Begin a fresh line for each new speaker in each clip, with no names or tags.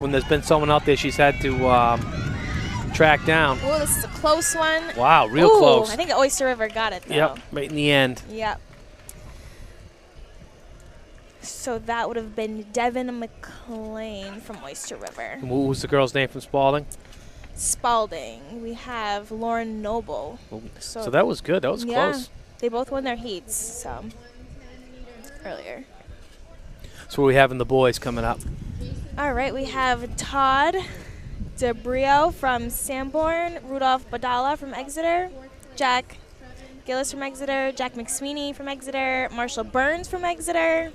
when there's been someone out there she's had to track down.
Oh, this is a close one.
Wow, real close.
I think Oyster River got it, though.
Yep, right in the end.
Yep. So that would have been Devin McLean from Oyster River.
And what was the girl's name from Spalding?
Spalding. We have Lauren Noble.
So that was good. That was close.
They both won their heats, so earlier.
So what we have in the boys coming up?
All right, we have Todd DeBrio from Sanborn, Rudolph Badala from Exeter, Jack Gillis from Exeter, Jack McSweeney from Exeter, Marshall Burns from Exeter.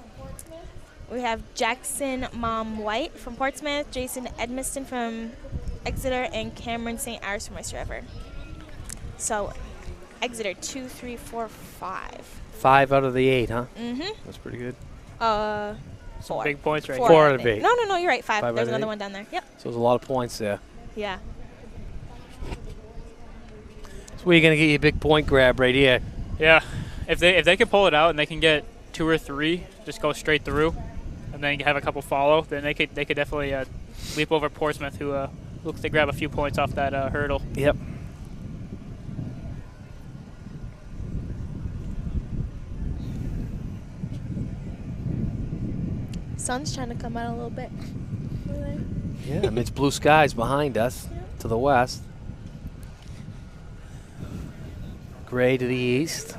We have Jackson Mom White from Portsmouth, Jason Edmiston from Exeter, and Cameron St. Iris from Oyster River. So Exeter 2, 3, 4, 5.
5 out of the 8, huh?
Mm-hmm.
That's pretty good.
4.
Big points right
4 out of 8.
No, you're right. 5.
Five
There's
out of
another
8?
one down there. Yep.
So there's a lot of points there.
Yeah.
So where are you going to get your big point grab right here?
Yeah, if they can pull it out and they can get 2 or 3, just go straight through, and then have a couple follow, then they could definitely leap over Portsmouth, who looks to grab a few points off that hurdle.
Yep.
Sun's trying to come out a little bit.
Yeah, I mean, it's blue skies behind us to the west. Gray to the east.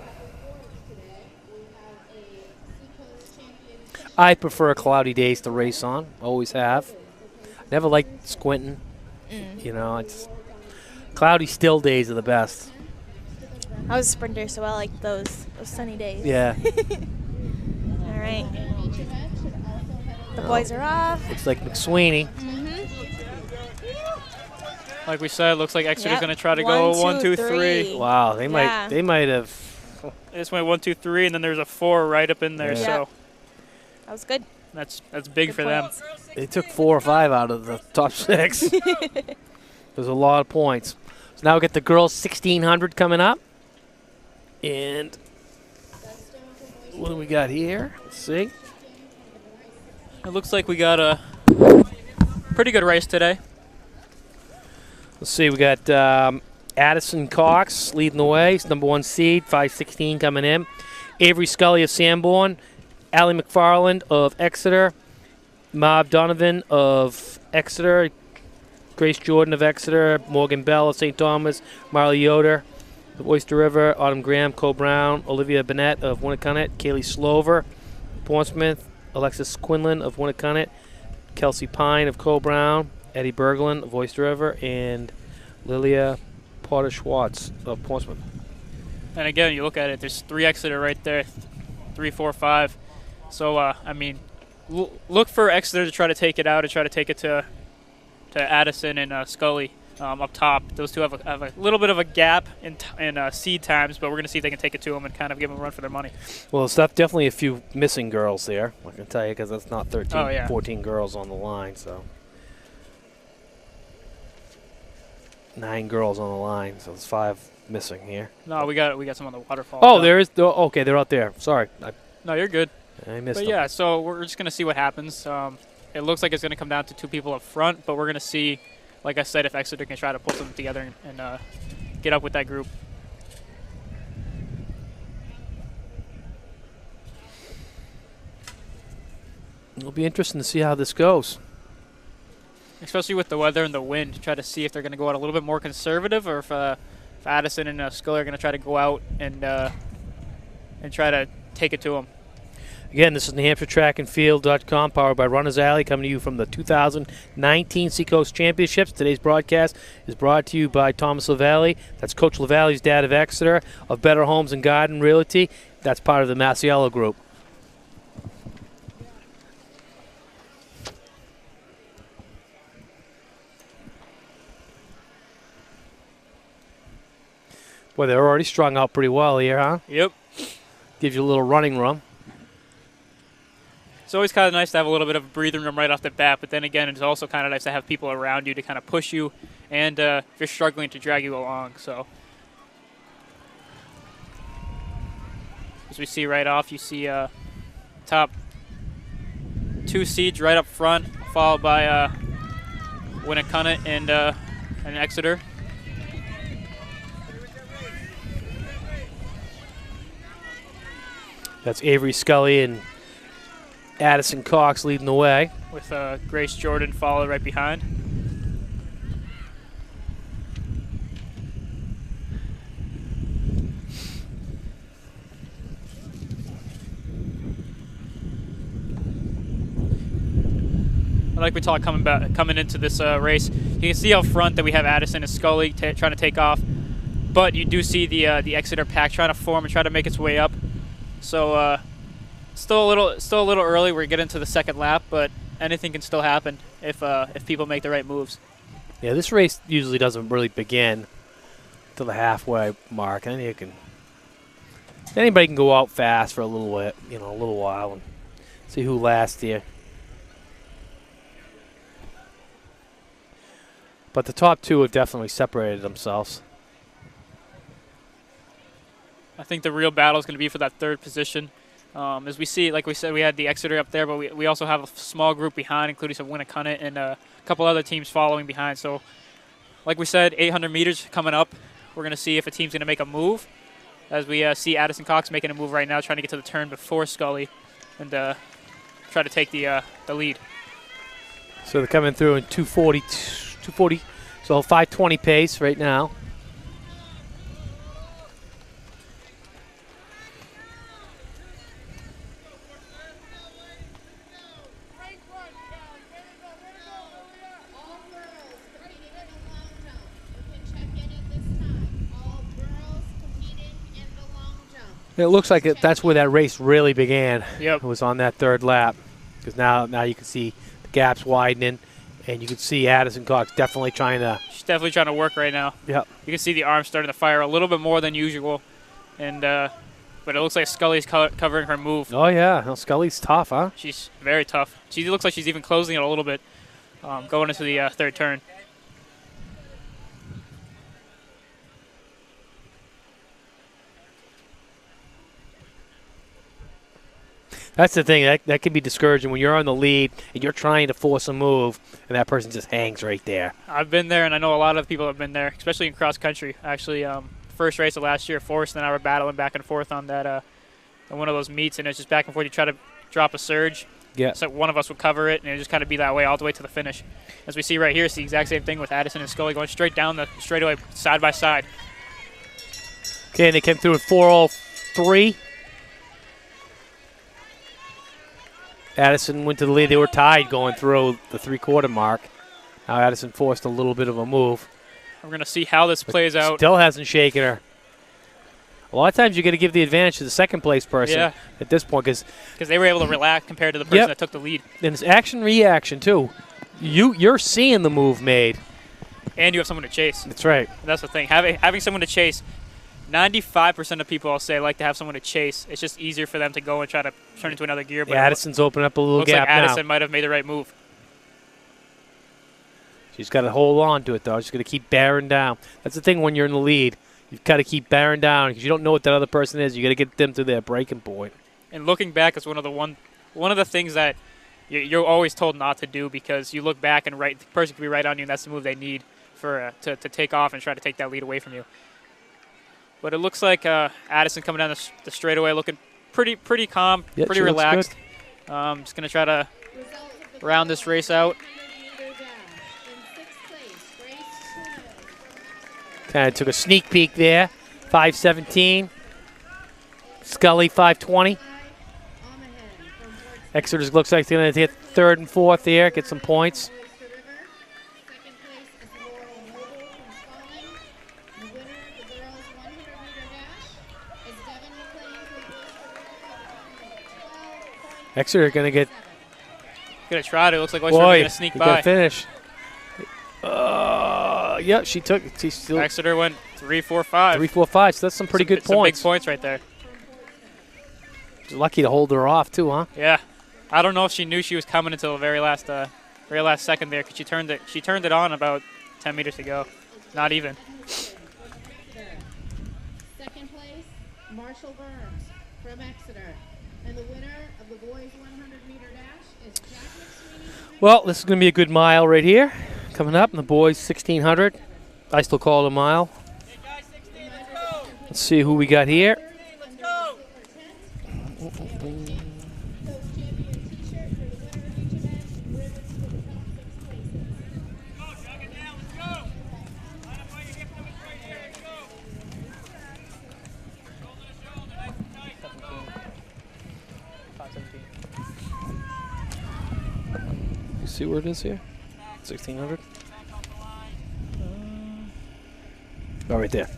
I prefer cloudy days to race on. Always have. Never liked squinting. You know, it's cloudy still days are the best.
I was a sprinter, so I like those sunny days.
Yeah.
All right. The boys are off.
Looks like McSweeney.
Like we said, looks like Exeter's
Yep.
going to try to go 1, 2, 3.
Wow, they might have.
They just went 1, 2, 3, and then there's a 4 right up in there.
Yeah.
So
That was good.
that's big
Good
for
points.
them.
They took 4 or 5 out of the top 6. There's a lot of points. So now we get the girls 1600 coming up. And what do we got here? Let's see.
It looks like we got a pretty good race today.
Let's see. We got Addison Cox leading the way. He's number 1 seed, 5:16 coming in. Avery Scully of Sanborn. Allie McFarland of Exeter. Mob Donovan of Exeter. Grace Jordan of Exeter. Morgan Bell of St. Thomas. Marley Yoder of Oyster River. Autumn Graham, Cole Brown. Olivia Bennett of Winnicott. Kaylee Slover, Portsmouth. Alexis Quinlan of Winnicott. Kelsey Pine of Cole Brown. Eddie Berglund of Oyster River. And Lilia Potter Schwartz of Portsmouth.
And again, you look at it, there's 3 Exeter right there, 3, 4, 5. So, I mean, look for Exeter to try to take it out and try to take it to Addison and Scully up top. Those two have a little bit of a gap in seed times, but we're going to see if they can take it to them and kind of give them a run for their money.
Well, there's definitely a few missing girls there, I can tell you, because that's not 13, 14 girls on the line. So 9 girls on the line, so there's 5 missing here.
No, we got some on the waterfall.
Oh, there is. Okay, they're out there. Sorry,
No, you're good.
I missed
But
them.
yeah, so we're just going to see what happens. It looks like it's going to come down to 2 people up front, but we're going to see, like I said, if Exeter can try to pull something together and get up with that group.
It'll be interesting to see how this goes.
Especially with the weather and the wind, try to see if they're going to go out a little bit more conservative, or if Addison and Scully are going to try to go out and try to take it to them.
Again, this is NewHampshireTrackAndField.com, powered by Runners Alley, coming to you from the 2019 Seacoast Championships. Today's broadcast is brought to you by Thomas LaValle. That's Coach LaValle's dad of Exeter, of Better Homes and Garden Realty. That's part of the Masiello Group. Boy, they're already strung out pretty well here, huh?
Yep.
Gives you a little running room.
It's always kind of nice to have a little bit of breathing room right off the bat, but then again, it's also kind of nice to have people around you to kind of push you and if you're struggling to drag you along. So as we see right off, you see top 2 seeds right up front, followed by Winnicott and Exeter.
That's Avery Scully and Addison Cox leading the way.
With Grace Jordan followed right behind. Like we talked coming into this race, you can see out front that we have Addison and Scully trying to take off, but you do see the Exeter pack trying to form and try to make its way up. So still a little early. We're getting to the second lap, but anything can still happen if people make the right moves.
Yeah, this race usually doesn't really begin till the halfway mark. I think anybody can go out fast for a little bit, a little while, and see who lasts here. But the top two have definitely separated themselves.
I think the real battle is going to be for that third position. As we see, like we said, we had the Exeter up there, but we also have a small group behind, including some Winnicott and a couple other teams following behind. So, like we said, 800 meters coming up. We're going to see if a team's going to make a move. As we see Addison Cox making a move right now, trying to get to the turn before Scully and try to take the lead.
So they're coming through in 240, so 5:20 pace right now. It looks like that's where that race really began.
Yep.
It was on that third lap, because now you can see the gaps widening, and you can see Addison Cox definitely trying to.
She's definitely trying to work right now.
Yep.
You can see the arms starting to fire a little bit more than usual, and but it looks like Scully's covering her move.
Oh yeah, well, Scully's tough, huh?
She's very tough. She looks like she's even closing it a little bit, going into the third turn.
That's the thing. That can be discouraging when you're on the lead and you're trying to force a move, and that person just hangs right there.
I've been there, and I know a lot of people have been there, especially in cross country. Actually, first race of last year, Forrest and I were battling back and forth on that on one of those meets, and it's just back and forth. You try to drop a surge.
Yeah.
So one of us would cover it, and it just kind of be that way all the way to the finish. As we see right here, it's the exact same thing with Addison and Scully going straight down the straightaway side by side.
Okay, and they came through at 4:03. Addison went to the lead. They were tied going through the three-quarter mark. Now Addison forced a little bit of a move.
We're going to see how this plays out.
Still hasn't shaken her. A lot of times you're going to give the advantage to the second-place person at this point because
they were able to relax compared to the person that took the lead.
And it's action-reaction, too. You're seeing the move made.
And you have someone to chase.
That's right.
And that's the thing. Having someone to chase, 95% of people, I'll say, like to have someone to chase. It's just easier for them to go and try to turn into another gear. But
Addison's opening up a little gap now.
Looks like Addison might have made the right move.
She's got to hold on to it, though. She's going to keep bearing down. That's the thing when you're in the lead. You've got to keep bearing down because you don't know what that other person is. You got to get them to their breaking point.
And looking back is one of the things that you're always told not to do because you look back and the person could be right on you, and that's the move they need for to take off and try to take that lead away from you. But it looks like Addison coming down the straightaway looking pretty calm, pretty relaxed. Just going to try to round this race out.
Kind of took a sneak peek there. 5:17. Scully 5:20. Exeter looks like they're going to hit third and fourth there, get some points. Exeter going to get.
Going to try to. It looks like Oyster's going to sneak by.
Finish. Yeah, she took.
Exeter went 3-4-5.
3-4-5. So that's some pretty good points.
Some big points right there.
She's lucky to hold her off too, huh?
Yeah. I don't know if she knew she was coming until the very last second there because she turned it on about 10 meters to go. Not even.
Second place, Marshall Burns from Exeter. And the winner of the boys 100-meter dash is Jack McSweeney.
Well, this is going to be a good mile right here. coming up in the boys 1600. I still call it a mile. Let's see who we got here. You see where it is here? 1600. Oh, right there.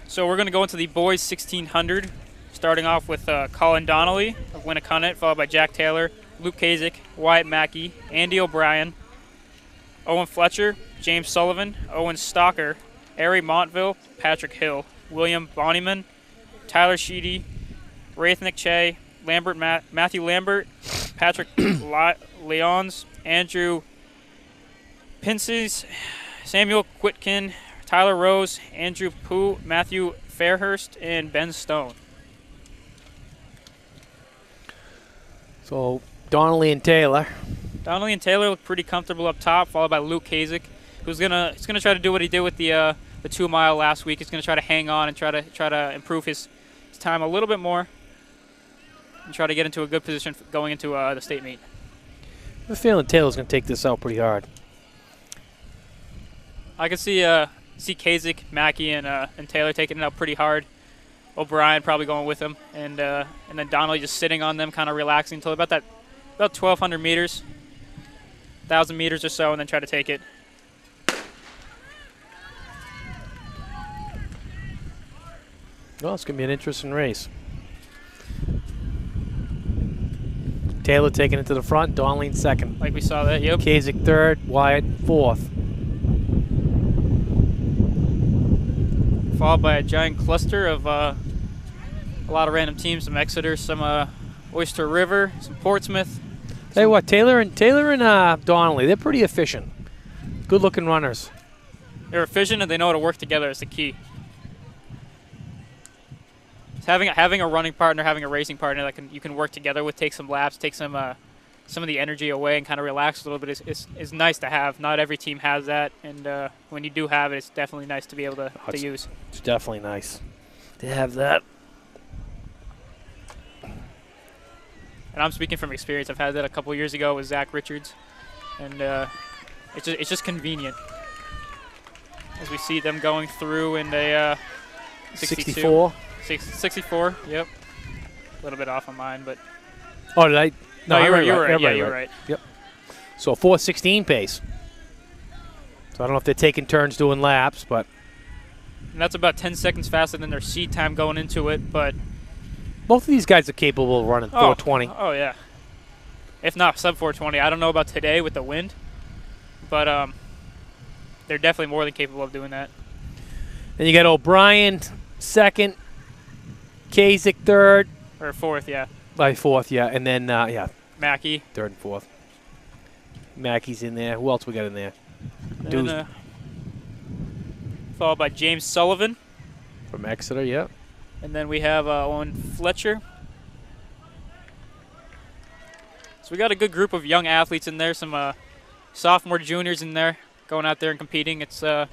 So we're going to go into the boys 1600, starting off with Colin Donnelly of Winnicott, followed by Jack Taylor, Luke Kasich, Wyatt Mackey, Andy O'Brien, Owen Fletcher, James Sullivan, Owen Stalker, Ari Montville, Patrick Hill, William Bonnyman, Tyler Sheedy, Rathnick Che, Matthew Lambert, Patrick Leons, Andrew Pinces, Samuel Quitkin, Tyler Rose, Andrew Pooh, Matthew Fairhurst, and Ben Stone.
So Donnelly and Taylor.
Donnelly and Taylor look pretty comfortable up top, followed by Luke Kasich, who's gonna try to do what he did with the 2 mile last week. He's gonna try to hang on and try to improve his time a little bit more, and try to get into a good position going into the state meet.
I have a feeling Taylor's going to take this out pretty hard.
I can see Kasich, Mackey, and Taylor taking it out pretty hard. O'Brien probably going with him, and then Donnelly just sitting on them, kind of relaxing until about 1,200 meters, 1,000 meters or so, and then try to take it.
Well, it's going to be an interesting race. Taylor taking it to the front, Donnelly in second.
Like we saw that, yep.
Kasich third, Wyatt fourth.
Followed by a giant cluster of a lot of random teams, some Exeter, some Oyster River, some Portsmouth.
Tell you what, Taylor and Donnelly, they're pretty efficient. Good-looking runners.
They're efficient and they know how to work together is the key. Having a running partner, having a racing partner that you can work together with, take some laps, take some of the energy away, and kind of relax a little bit is nice to have. Not every team has that, and when you do have it, it's definitely nice to be able to use.
It's definitely nice to have that.
And I'm speaking from experience. I've had that a couple years ago with Zach Richards, and it's just convenient. As we see them going through in a
64.
64, yep. A little bit off on mine, but.
Oh, did I?
No, you were right.
Yeah,
you were right.
Yep. So 4:16 pace. So I don't know if they're taking turns doing laps, but.
And that's about 10 seconds faster than their seed time going into it, but.
Both of these guys are capable of running 4:20.
Oh, yeah. If not sub 4:20. I don't know about today with the wind, but they're definitely more than capable of doing that.
Then you got O'Brien second, Kasich third.
Or fourth, yeah.
By fourth, yeah. And then,
Mackey.
Third and fourth. Mackey's in there. Who else we got in there?
And, followed by James Sullivan.
From Exeter, yeah.
And then we have Owen Fletcher. So we got a good group of young athletes in there, some sophomore juniors in there going out there and competing. It's the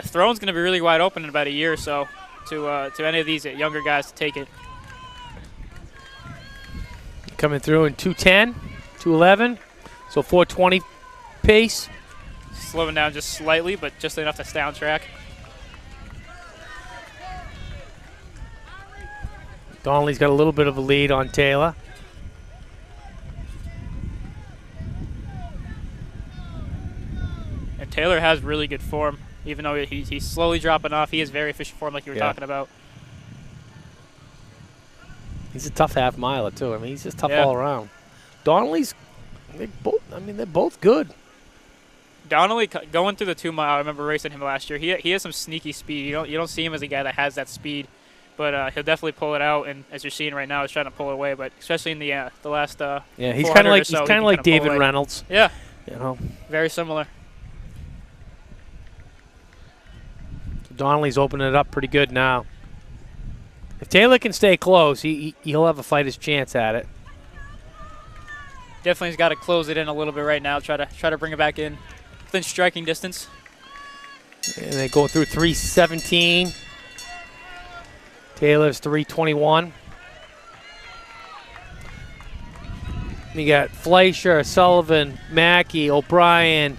throne's going to be really wide open in about a year or so to any of these younger guys to take it.
Coming through in 2:10, 2:11, so 4:20 pace.
Slowing down just slightly, but just enough to stay on track.
Donnelly's got a little bit of a lead on Taylor.
And Taylor has really good form, even though he's slowly dropping off. He has very efficient form, like you were talking about.
He's a tough half miler too. I mean, he's just tough all around. Donnelly's, they're both good.
Donnelly going through the 2 mile. I remember racing him last year. He has some sneaky speed. You don't see him as a guy that has that speed, but he'll definitely pull it out. And as you're seeing right now, he's trying to pull it away. But especially in the last
yeah, he's kind of like David Reynolds.
Yeah,
you know,
very similar.
So Donnelly's opening it up pretty good now. If Taylor can stay close, he'll have a fighter's chance at it.
definitely has got to close it in a little bit right now. Try to bring it back in within striking distance.
And they go through 3:17. Taylor's 3:21. You got Fleischer, Sullivan, Mackey, O'Brien.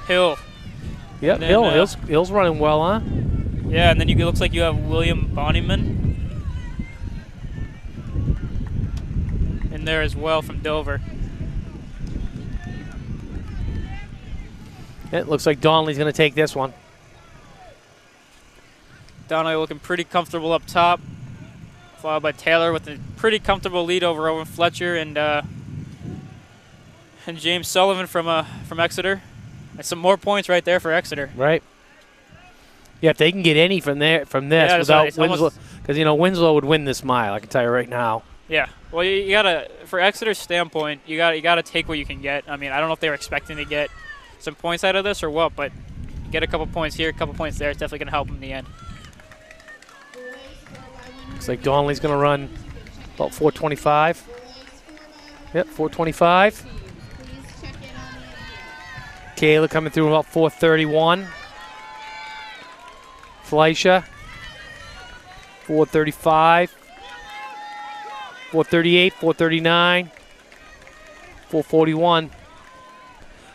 Hill.
Yep,
then,
Hill's running well, huh?
Yeah, and then it looks like you have William Bonnyman in there as well from Dover.
It looks like Donnelly's going to take this one.
Donnelly looking pretty comfortable up top, followed by Taylor with a pretty comfortable lead over Owen Fletcher and James Sullivan from Exeter. And some more points right there for Exeter.
Right. Yeah, if they can get any from this
Yeah,
without Winslow, because Winslow would win this mile. I can tell you right now.
Yeah. Well, you gotta, for Exeter's standpoint, you gotta take what you can get. I mean, I don't know if they were expecting to get some points out of this or what, but get a couple points here, a couple points there. It's definitely gonna help them in the end.
Looks like Donnelly's going to run about 4:25. Yep, 4:25. Taylor coming through about 4:31. Fleischer, 4:35. 4:38, 4:39, 4:41.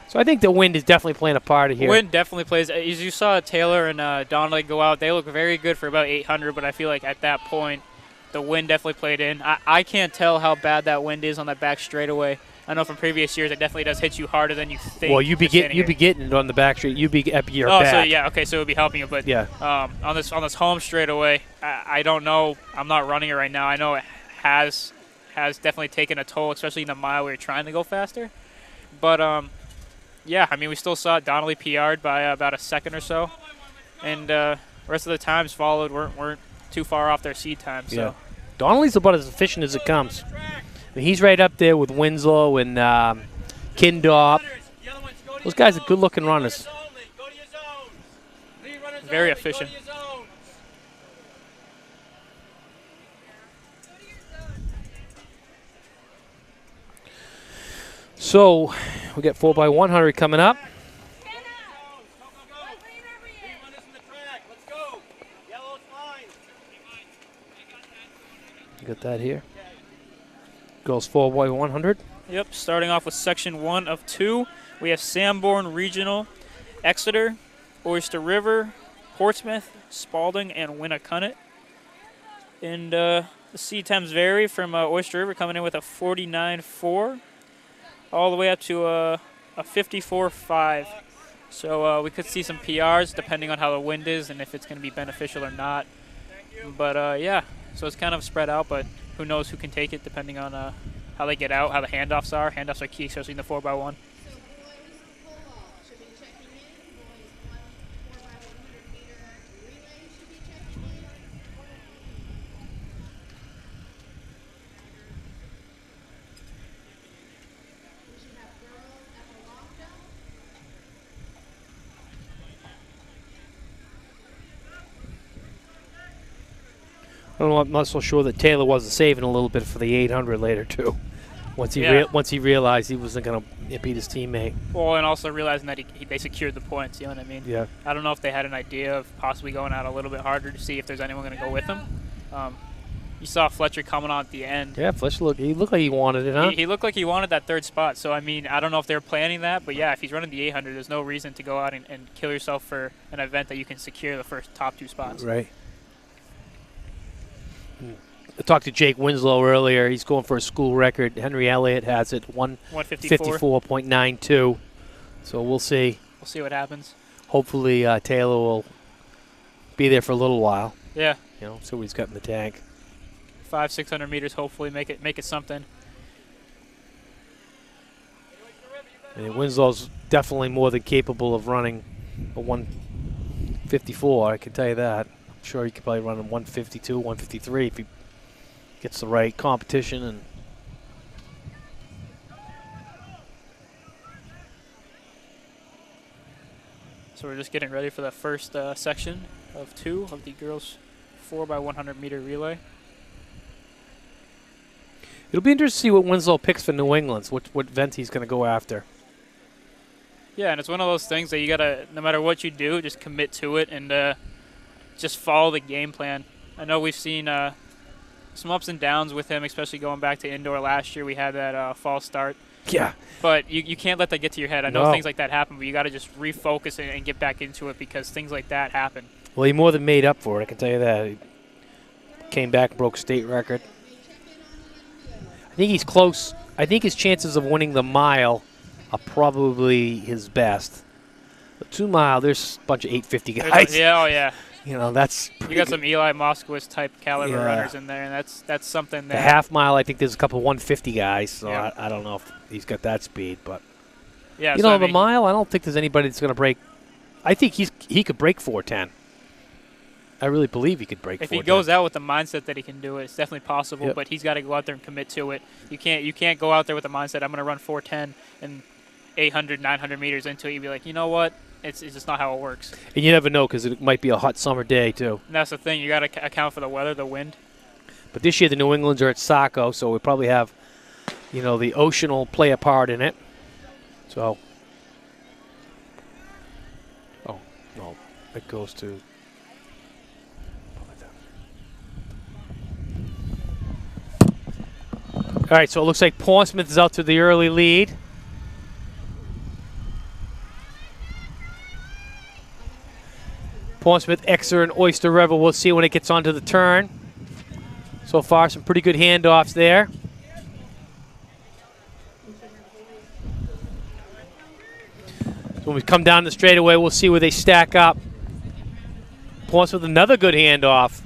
So I think the wind is definitely playing a part here.
Wind definitely plays. As you saw Taylor and Donnelly go out, they look very good for about 800, but I feel like at that point, the wind definitely played in. I can't tell how bad that wind is on that back straightaway. I know from previous years it definitely does hit you harder than you think.
Well, you'd be getting it on the back straight. You'd be up your back.
So yeah, okay, so it would be helping you. But
yeah,
on this home straightaway, I don't know. I'm not running it right now. I know it has definitely taken a toll, especially in the mile where you're trying to go faster. But yeah, I mean, we still saw Donnelly PR'd by about a second or so, and the rest of the times followed weren't too far off their seed time. So
yeah. Donnelly's about as efficient as it comes. I mean, he's right up there with Winslow and Kindop. Those guys are good-looking runners.
Very efficient.
So we got 4x100 coming up. You got that here. Goes 4x100.
Yep, starting off with section 1 of 2. We have Sanborn Regional, Exeter, Oyster River, Portsmouth, Spalding, and Winnacunnet. And the seed times vary from Oyster River coming in with a 49.4 all the way up to a 54.5. So we could see some PRs depending on how the wind is and if it's going to be beneficial or not. But yeah, so it's kind of spread out, but who knows who can take it depending on how they get out, how the handoffs are. Handoffs are key, especially in the 4x1.
I'm not so sure that Taylor wasn't saving a little bit for the 800 later too. Once he realized he wasn't going to beat his teammate.
Well, and also realizing that they secured the points. You know what I mean?
Yeah.
I don't know if they had an idea of possibly going out a little bit harder to see if there's anyone going to go with them. You saw Fletcher coming on at the end.
Yeah, Fletcher he looked like he wanted it, huh?
He looked like he wanted that third spot. So I mean, I don't know if they were planning that, but yeah, if he's running the 800, there's no reason to go out and kill yourself for an event that you can secure the first top 2 spots.
Right. I talked to Jake Winslow earlier. He's going for a school record. Henry Elliott has it 154.92. So we'll see.
We'll see what happens.
Hopefully Taylor will be there for a little while.
Yeah.
You know, see what he's got in the tank.
500-600 meters. Hopefully make it something.
And Winslow's definitely more than capable of running a 154. I can tell you that. I'm sure he could probably run a 152, 153 if he gets the right competition. And
so we're just getting ready for the first section of 2 of the girls 4x100 meter relay.
It'll be interesting to see what Winslow picks for New England, what vent he's going to go after.
Yeah, and it's one of those things that you got to, no matter what you do, just commit to it and just follow the game plan. I know we've seen some ups and downs with him, especially going back to indoor last year. We had that false start.
Yeah.
But you can't let that get to your head. I know
No.
things like that happen, but you got to just refocus and get back into it because things like that happen.
Well, he more than made up for it, I can tell you that. He came back and broke state record. I think he's close. I think his chances of winning the mile are probably his best. The 2 mile, there's a bunch of 850 guys.
Yeah, oh yeah.
You know, that's
You got some Eli Moskowitz type caliber
Yeah.
runners in there, and that's something that.
the half mile. I think there's a couple 150 guys, so
Yeah.
I don't know if he's got that speed. But
Yeah,
you
so
know,
I
the
mean,
mile, I don't think there's anybody that's going to break. I think he could break 410. I really believe he could break.
if
410.
he goes out with the mindset that he can do it, it's definitely possible.
Yep.
But he's got to go out there and commit to it. You can't go out there with the mindset I'm going to run 410 and 800, 900 meters into it. You'd be like, you know what? It's just not how it works.
And you never know because it might be a hot summer day too.
And that's the thing. You got to account for the weather, the wind.
But this year the New Englands are at Seacoast, so we probably have, you know, the ocean will play a part in it. So, oh no, it goes to. All right, so it looks like Portsmouth is out to the early lead. Portsmouth, Exeter, and Oyster River. We'll see when it gets onto the turn. So far, some pretty good handoffs there. So when we come down the straightaway, we'll see where they stack up. Portsmouth, another good handoff.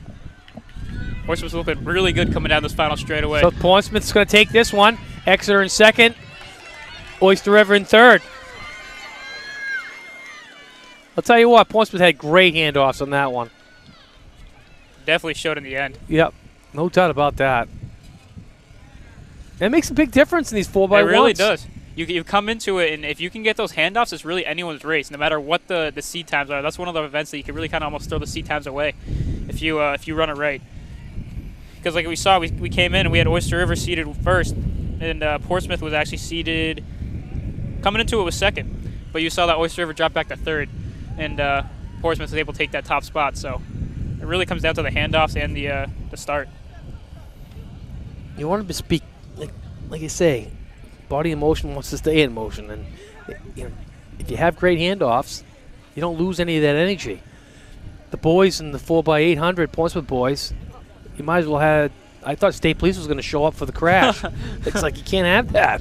Portsmouth's looking really good coming down this final straightaway.
So Portsmouth's going to take this one. Exeter in second. Oyster River in third. I'll tell you what, Portsmouth had great handoffs on that one.
Definitely showed in the end.
Yep, no doubt about that. It makes a big difference in these 4x1s.
It really does. You come into it, and if you can get those handoffs, it's really anyone's race, no matter what the seed times are. That's one of the events that you can really kind of almost throw the seed times away if you run it right. Because like we saw, we came in and we had Oyster River seeded first, and Portsmouth was actually seeded, coming into it was second. But you saw that Oyster River drop back to third, and Portsmouth was able to take that top spot. So it really comes down to the handoffs and the start.
You want to speak, like you say, body in motion wants to stay in motion. And you know, if you have great handoffs, you don't lose any of that energy. The boys in the 4x800, Portsmouth boys, you might as well have. I thought state police was going to show up for the crash. It's like you can't have that.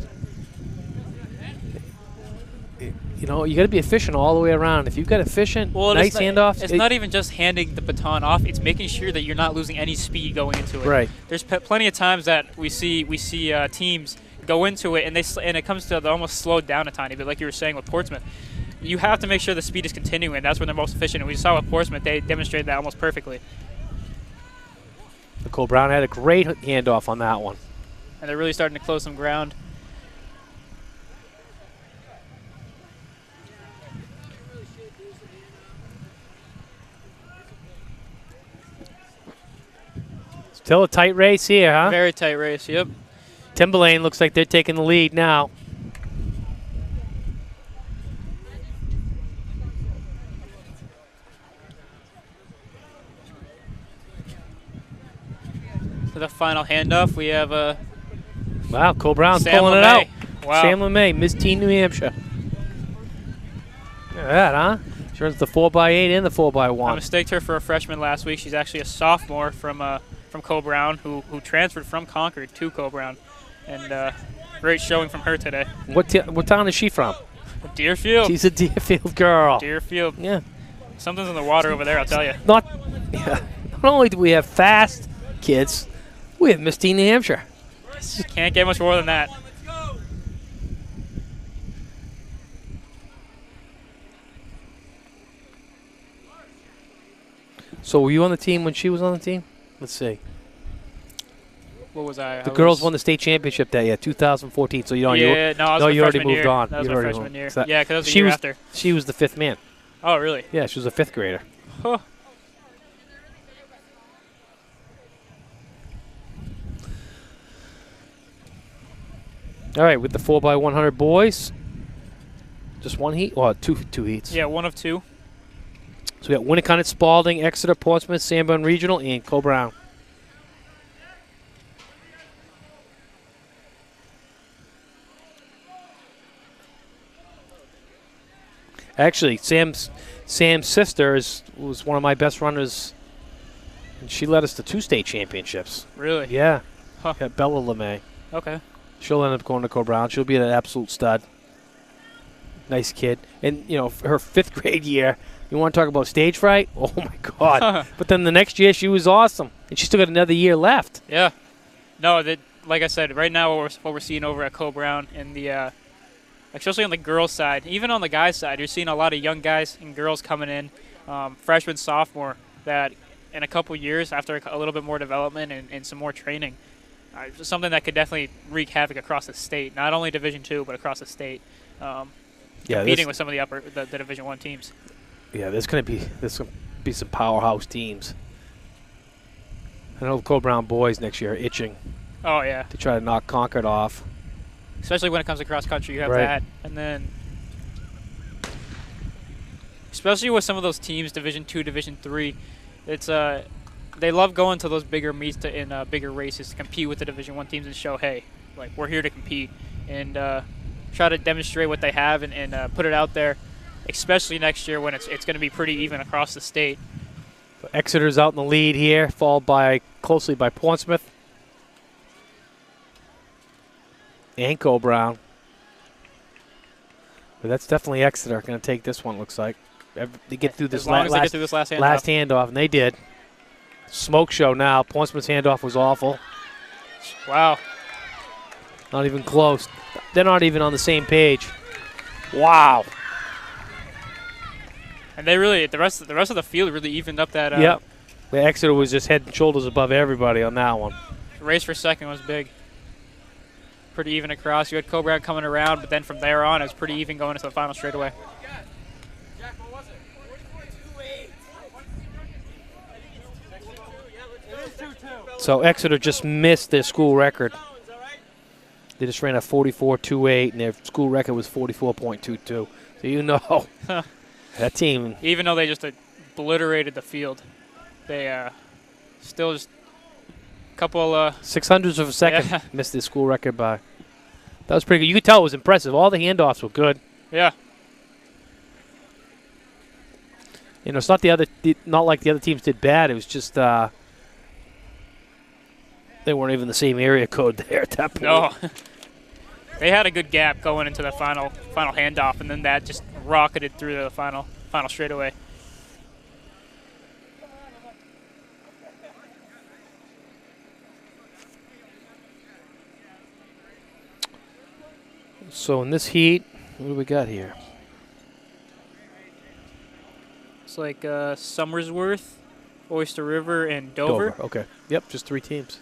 You know, you got to be efficient all the way around. If you've got efficient, nice handoffs.
It's not even just handing the baton off. It's making sure that you're not losing any speed going into it.
Right.
There's plenty of times that we see teams go into it and and it comes to they almost slowed down a tiny bit, like you were saying with Portsmouth. You have to make sure the speed is continuing. That's when they're most efficient. And we saw with Portsmouth, they demonstrated that almost perfectly.
Nicole Brown had a great handoff on that one.
And they're really starting to close some ground.
Still a tight race here, huh?
Very tight race, yep.
Timberlane looks like they're taking the lead now.
For the final handoff, we have
Wow, Cole Brown's
Sam
pulling it
LeMay.
out.
Wow.
Sam LeMay, Miss Teen New Hampshire. Look at that, huh? She runs the 4x8 and the 4x1.
I mistaked her for a freshman last week. She's actually a sophomore from Co Brown, who transferred from Concord to Co Brown, and great showing from her today.
What town is she from?
Deerfield.
She's a Deerfield girl.
Deerfield.
Yeah.
Something's in the water over there, I'll tell you.
Not only do we have fast kids, we have Miss Teen New Hampshire.
Can't get much more than that.
So were you on the team when she was on the team? Let's see.
What was I?
The girls won the state championship that year, 2014. So you know,
Yeah, no, I was
you already
freshman
moved
year.
on.
That was
You
my
already
freshman
moved.
year.
So
Yeah, because that was the
she
year
was
after.
she was the fifth man.
Oh, really?
Yeah, she was a fifth grader.
Huh.
All right, with the 4x100 boys. Just one heat? Well, two heats.
Yeah, one of two.
So we got Winnicott, Spalding, Exeter, Portsmouth, Sanborn Regional, and Co-Brown. Actually, Sam's sister was one of my best runners, and she led us to 2 state championships.
Really?
Yeah.
Huh.
Got Bella LeMay.
Okay.
She'll end up going to Co-Brown. She'll be an absolute stud. Nice kid. And, you know, her 5th grade year, you want to talk about stage fright? Oh, my God. But then the next year, she was awesome. And she still got another year left.
Yeah. No, like I said, right now what we're seeing over at Co-Brown in the especially on the girls' side, even on the guys' side, you're seeing a lot of young guys and girls coming in, freshman, sophomore, that in a couple years, after a little bit more development and some more training, something that could definitely wreak havoc across the state, not only Division II, but across the state, competing with some of the Division I teams.
Yeah, there's going to be some powerhouse teams. I know the Co-Brown boys next year are itching
Oh, yeah.
to try to knock Concord off.
Especially when it comes to cross country, you have
Right.
that. And then, especially with some of those teams, Division II, Division III, it's they love going to those bigger meets in bigger races to compete with the Division I teams and show, hey, like, we're here to compete and try to demonstrate what they have and put it out there, especially next year when it's going to be pretty even across the state.
So Exeter's out in the lead here, followed closely by Portsmouth and Co-Brown. But that's definitely Exeter going to take this one, looks like. They get through this
As long as they get through this last
handoff, and they did. Smoke show now. Portsmouth's handoff was awful.
Wow.
Not even close. They're not even on the same page. Wow.
And they really, the rest of the field really evened up that.
Yep. The Exeter was just head and shoulders above everybody on that one.
Race for second was big. Pretty even across. You had Co-Brown coming around, but then from there on, it was pretty even going into the final straightaway.
So Exeter just missed their school record. They just ran a 44.28, and their school record was 44.22. So you know that team.
Even though they just obliterated the field, they still just a couple
600ths of a second missed their school record by. That was pretty good. You could tell it was impressive. All the handoffs were good.
Yeah.
You know, it's not like the other teams did bad. It was just they weren't even the same area code there at that point.
No. They had a good gap going into the final handoff, and then that just rocketed through the final straightaway.
So in this heat, what do we got here?
It's like Somersworth, Oyster River, and Dover.
Okay. Yep, just 3 teams.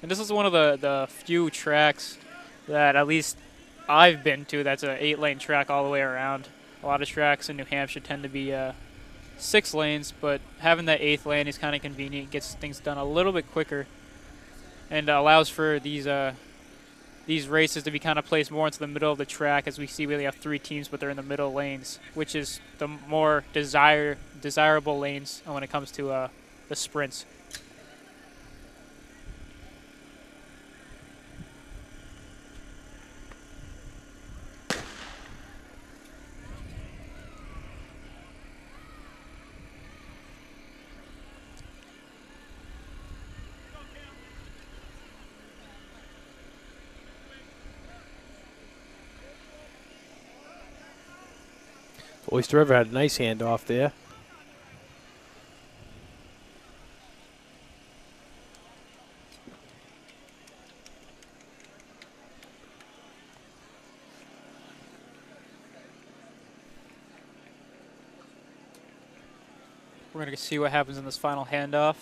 And this is one of the few tracks that at least I've been to that's an 8-lane track all the way around. A lot of tracks in New Hampshire tend to be 6 lanes, but having that 8th lane is kind of convenient, gets things done a little bit quicker, and allows for these races to be kind of placed more into the middle of the track, as we see we only have 3 teams, but they're in the middle lanes, which is the more desirable lanes when it comes to the sprints.
Oyster River had a nice handoff there.
We're going to see what happens in this final handoff.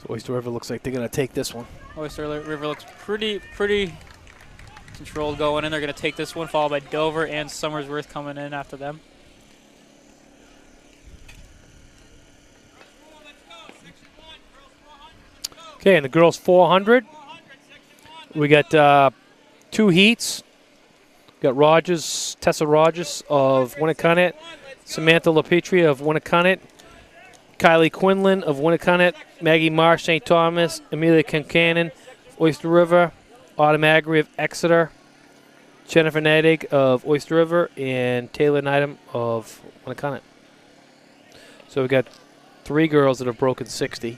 So Oyster River looks like they're going to take this one.
Oyster River looks pretty controlled going in. They're going to take this one, followed by Dover and Somersworth coming in after them.
Okay, and the girls 400. We got 2 heats. Got Rogers, Tessa Rogers of Winnacunnet, Samantha LaPetria of Winnacunnet, Kylie Quinlan of Winnacunnet, Maggie Marsh, St. Thomas, Amelia Kincannon, Oyster River, Autumn Agri of Exeter, Jennifer Nedig of Oyster River, and Taylor Needham of Winnacunnet. So we got 3 girls that have broken 60.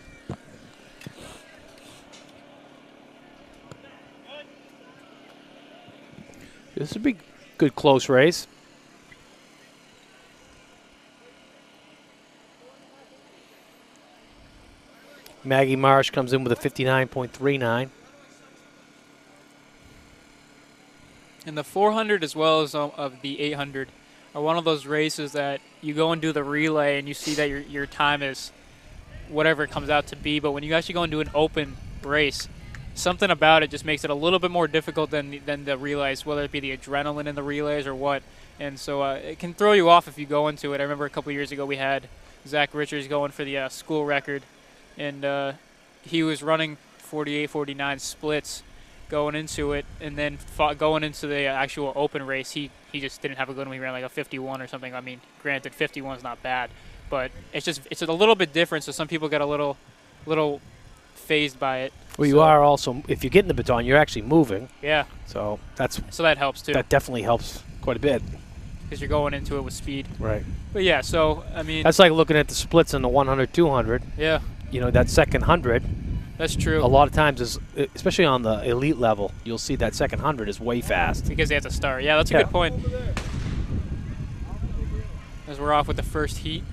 This would be a good close race. Maggie Marsh comes in with a 59.39.
And the 400 as well as of the 800 are one of those races that you go and do the relay and you see that your time is whatever it comes out to be. But when you actually go and do an open race, something about it just makes it a little bit more difficult than the relays, whether it be the adrenaline in the relays or what. And so it can throw you off if you go into it. I remember a couple years ago we had Zach Richards going for the school record, and he was running 48, 49 splits going into it, and then going into the actual open race, he just didn't have a good one. He ran like a 51 or something. I mean, granted, 51 is not bad, but it's a little bit different. So some people get a little phased by it.
Well, you are also, if you're getting the baton, you're actually moving.
Yeah.
So
that helps too.
That definitely helps quite a bit.
Because you're going into it with speed.
Right.
But yeah, so I mean.
That's like looking at the splits in the 100, 200.
Yeah.
You know, that second 100.
That's true.
A lot of times, especially on the elite level, you'll see that second 100 is way fast.
Because they have to start. Yeah, that's a good point. As we're off with the first heat.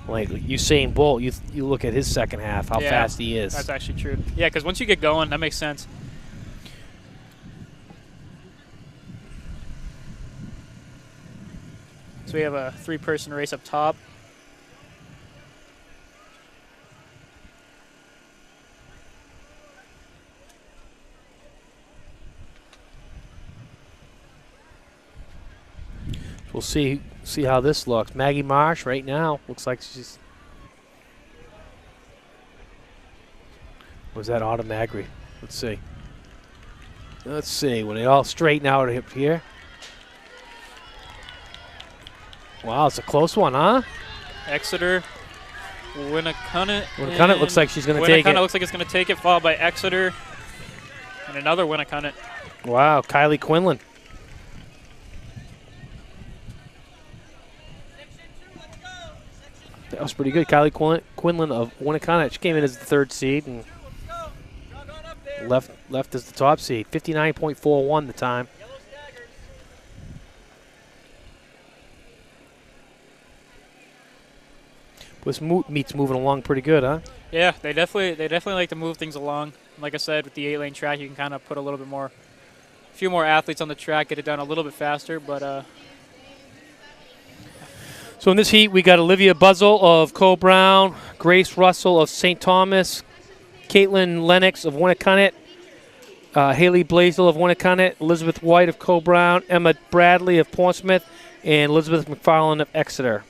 Like Usain Bolt, you look at his second half, how fast he is.
That's actually true. Yeah, because once you get going, that makes sense. So we have a 3-person race up top.
We'll see how this looks. Maggie Marsh right now looks like she's. Was that Autumn Agri? Let's see. Let's see. When they all straighten out up here. Wow, it's a close one, huh?
Exeter, Winnacunnet.
Winnacunnet looks like she's going to take it.
Winnacunnet looks like it's going to take it, followed by Exeter and another Winnacunnet.
Wow, Kylie Quinlan. That was pretty good. Kylie Quinlan of Winnacunnet. She came in as the 3rd seed and left as the top seed. 59.41 the time. This meet's moving along pretty good, huh?
Yeah, they definitely like to move things along. Like I said, with the 8-lane track, you can kind of put a few more athletes on the track, get it done a little bit faster. But
so in this heat, we got Olivia Buzzle of Co-Brown, Grace Russell of St. Thomas, Caitlin Lennox of Winnacunnet, Haley Blaisdell of Winnacunnet, Elizabeth White of Co-Brown, Emma Bradley of Portsmouth, and Elizabeth McFarland of Exeter.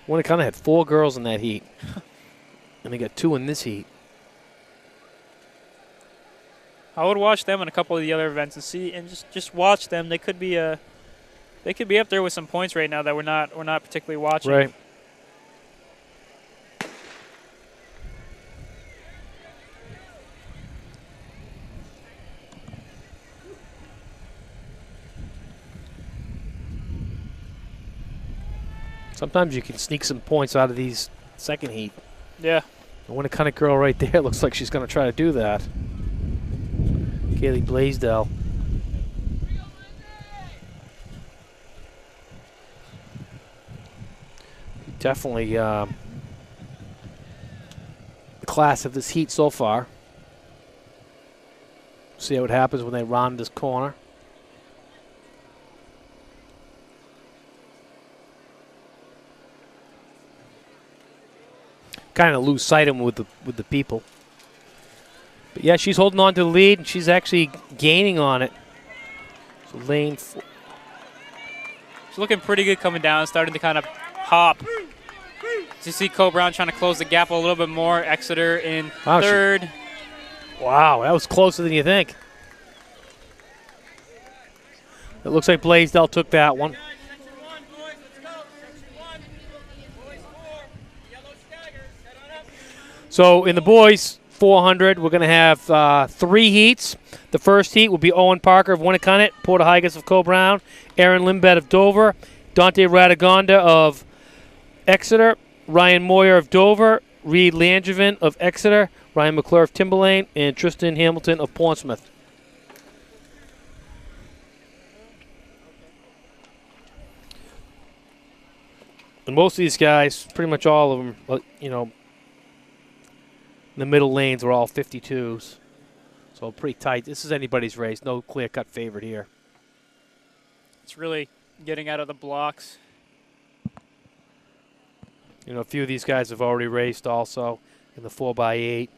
Winnacunnet had 4 girls in that heat, and they got 2 in this heat.
I would watch them in a couple of the other events and see, and just watch them. They could be up there with some points right now that we're not particularly watching.
Right. Sometimes you can sneak some points out of these second heat.
Yeah.
The Winnacunnet girl right there looks like she's going to try to do that. Kaylee Blaisdell. Definitely the class of this heat so far. See how it happens when they round this corner. Kind of lose sight of him with the people. But yeah, she's holding on to the lead, and she's actually gaining on it. So lane 4.
It's looking pretty good coming down, starting to kind of hop. You see Cole Brown trying to close the gap a little bit more. Exeter in third.
Wow, that was closer than you think. It looks like Blaisdell took that one. So in the boys 400, we're going to have 3 heats. The first heat will be Owen Parker of Winnicott, Porter Higas of Cole Brown, Aaron Limbet of Dover, Dante Radagonda of Exeter, Ryan Moyer of Dover, Reed Langevin of Exeter, Ryan McClure of Timberlane, and Tristan Hamilton of Portsmouth. And most of these guys, pretty much all of them, you know, in the middle lanes are all 52s. So pretty tight. This is anybody's race. No clear-cut favorite here.
It's really getting out of the blocks.
You know, a few of these guys have already raced also in the 4x8.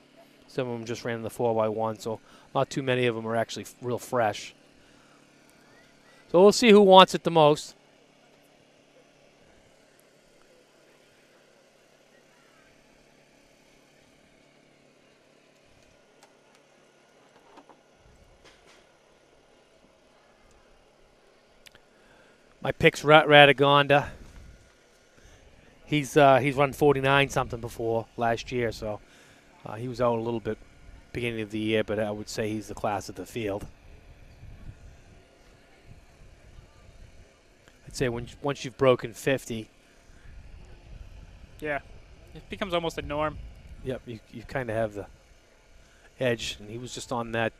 Some of them just ran in the 4x1, so not too many of them are actually real fresh. So we'll see who wants it the most. My pick's Radagonda. He's run 49 something before last year, so he was out a little bit beginning of the year, but I would say he's the class of the field. I'd say once you've broken 50.
Yeah, it becomes almost a norm.
Yep, you kind of have the edge, and he was just on that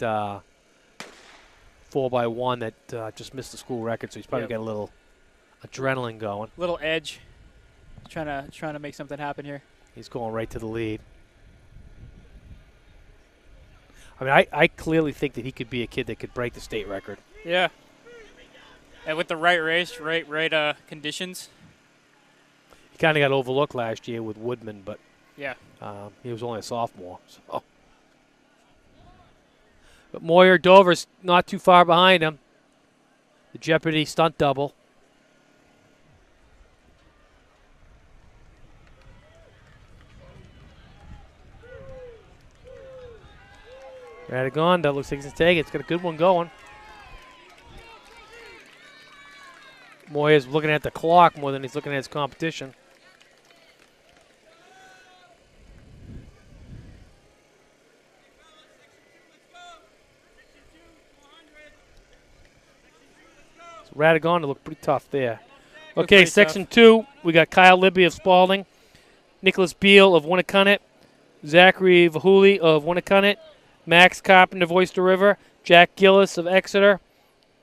4x1 that just missed the school record, so he's probably got a little adrenaline going.
Little edge, trying to make something happen here.
He's going right to the lead. I mean, I clearly think that he could be a kid that could break the state record.
Yeah. And with the right race, right conditions.
He kind of got overlooked last year with Woodman, but
yeah,
he was only a sophomore. So. But Moyer Dover's not too far behind him. The Jeopardy stunt double. Radagonda looks like he's going to take it. It's got a good one going. Moyer's looking at the clock more than he's looking at his competition. So Radagonda looked pretty tough there. Okay, section 2, we got Kyle Libby of Spalding, Nicholas Beal of Winnicott, Zachary Vahuli of Winnicott, Max Carpenter of Oyster River, Jack Gillis of Exeter,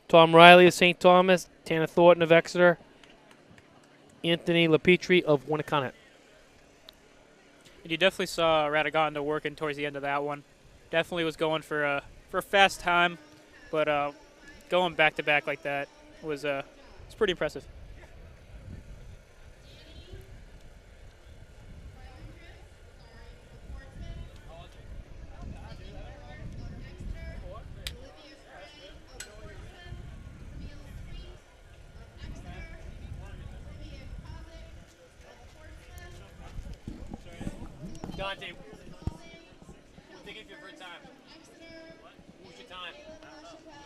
Tom Riley of St. Thomas, Tanner Thornton of Exeter, Anthony LaPetrie of Winnicott.
And you definitely saw Radagonda working towards the end of that one. Definitely was going for a fast time, but going back to back like that was it's pretty impressive.
Dante, what did you give for a time? What was your time?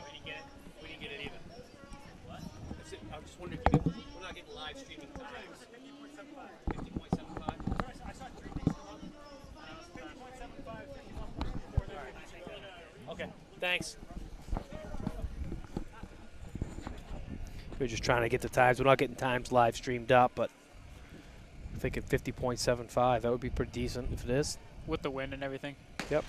We didn't get it. We didn't get it either. What? That's it. I was just wondering if you could, we're not getting live streaming times. 50.75. 50.75? I saw 3 things come up. 50.75, 51. Okay, thanks. We're just trying to get the times. We're not getting times live streamed up, but I'm thinking 50.75. That would be pretty decent if it is.
With the wind and everything.
Yep.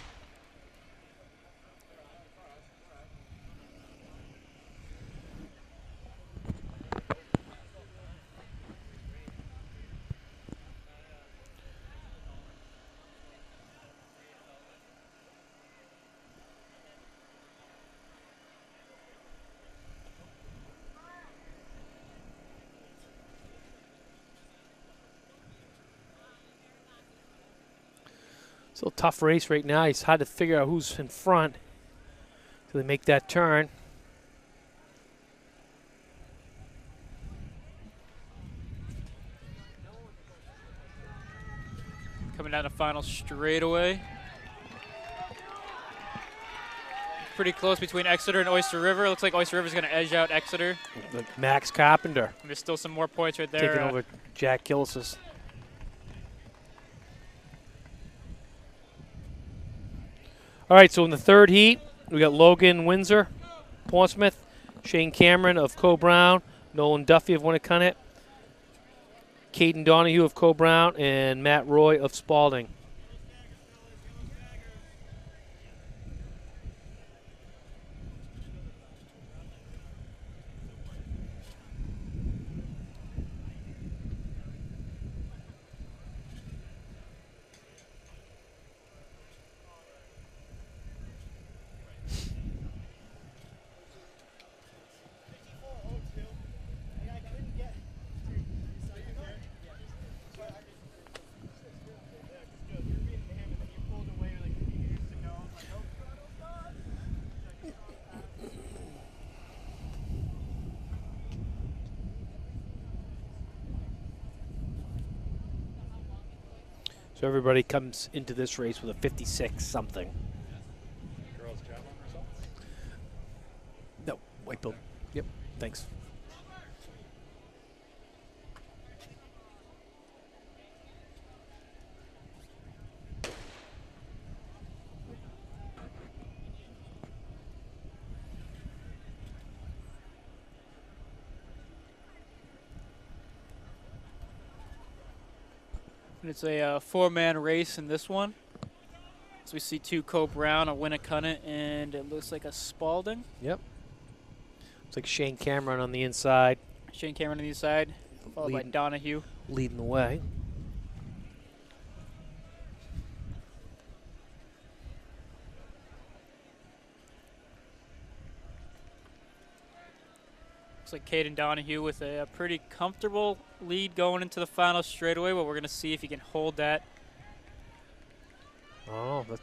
It's a tough race right now. It's hard to figure out who's in front till they make that turn.
coming down the final straightaway. Pretty close between Exeter and Oyster River. Looks like Oyster River's going to edge out Exeter.
Max Carpenter
And there's still some more points right there.
taking over Jack Gillis's. All right, so in the third heat, we got Logan Windsor, Portsmouth, Shane Cameron of Co-Brown, Nolan Duffy of Winnicott, Caden Donahue of Co-Brown, and Matt Roy of Spalding. So everybody comes into this race with a 56 something.
Girls javelin results?
No, white belt. Yep, thanks.
And it's a four-man race in this one. So we see two Co-Brown, a Winnicott, and it looks like a Spalding.
Yep. It's like Shane Cameron on the inside,
Shane Cameron on the inside, followed by Donahue.
leading the way.
Looks like Caden Donahue with a pretty comfortable lead going into the final straightaway, but we're going to see if he can hold that.
Oh, that's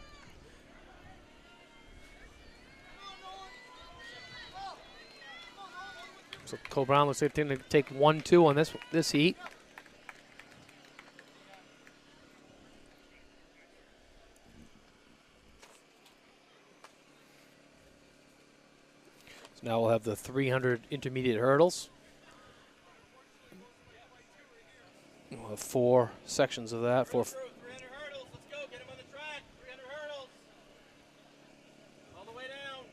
so Cole Brown looks like they're going to take 1-2 on this heat. So now we'll have the 300 intermediate hurdles. We'll have 4 sections of that.
300 hurdles, let's go, get him on the track. 300 hurdles. All the way down.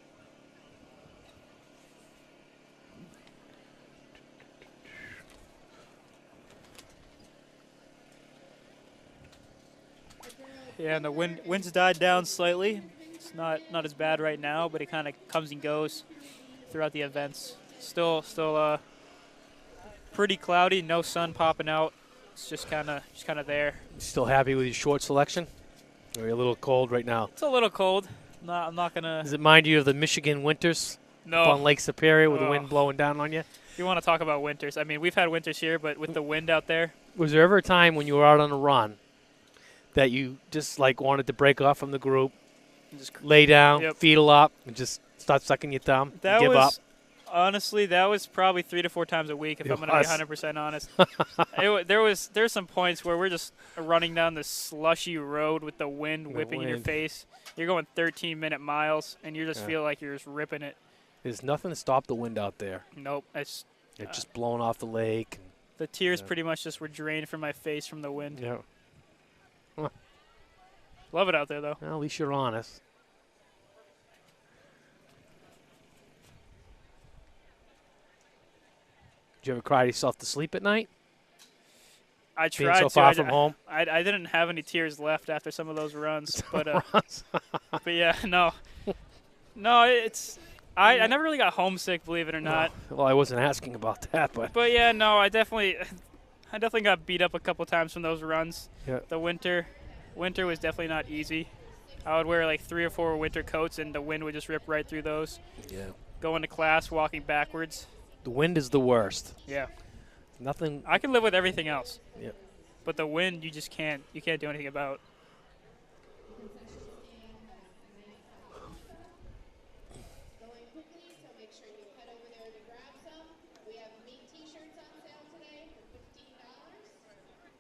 Yeah, and the wind's died down slightly. It's not as bad right now, but it kind of comes and goes throughout the events. Still pretty cloudy, no sun popping out. It's just kind of there.
Still happy with your short selection? Or are you a little cold right now?
It's a little cold. I'm not gonna.
Does it mind you of the Michigan winters
No.
up on Lake Superior with the
Oh.
wind blowing down on you?
You want to talk about winters? I mean, we've had winters here, but with the wind out there,
Was there ever a time when you were out on a run that you just like wanted to break off from the group,
just
lay down,
Yep.
fetal up, and just start sucking your thumb and
that
give
was
up?
honestly that was probably 3 to 4 times a week if
It
I'm going to be
was.
100% honest. There's some points where we're just running down this slushy road with the wind whipping in your
wind.
face. You're going 13-minute miles, and you just
Yeah.
feel like you're just ripping it.
There's nothing to stop the wind out there.
Nope. It's
It's just blowing off the lake.
the tears
Yeah.
pretty much just were drained from my face from the wind.
Yeah.
Love it out there though.
Well, at least you're honest. Did you ever cry yourself to sleep at night?
I
Being
tried
so
to.
far from home?
I didn't have any tears left after some of those runs, but yeah, no, it's I never really got homesick, believe it or not.
Well, I wasn't asking about that, but
But yeah, no, I definitely got beat up a couple times from those runs.
Yeah.
The winter was definitely not easy. I would wear like 3 or 4 winter coats, and the wind would just rip right through those.
yeah,
Going to class, walking backwards.
the wind is the worst.
Yeah,
Nothing.
I can live with everything else.
Yeah.
But the wind, you just can't. You can't do anything about.
Going quickly, so make sure you head over there to grab some. We have meat t-shirts on sale today for $15.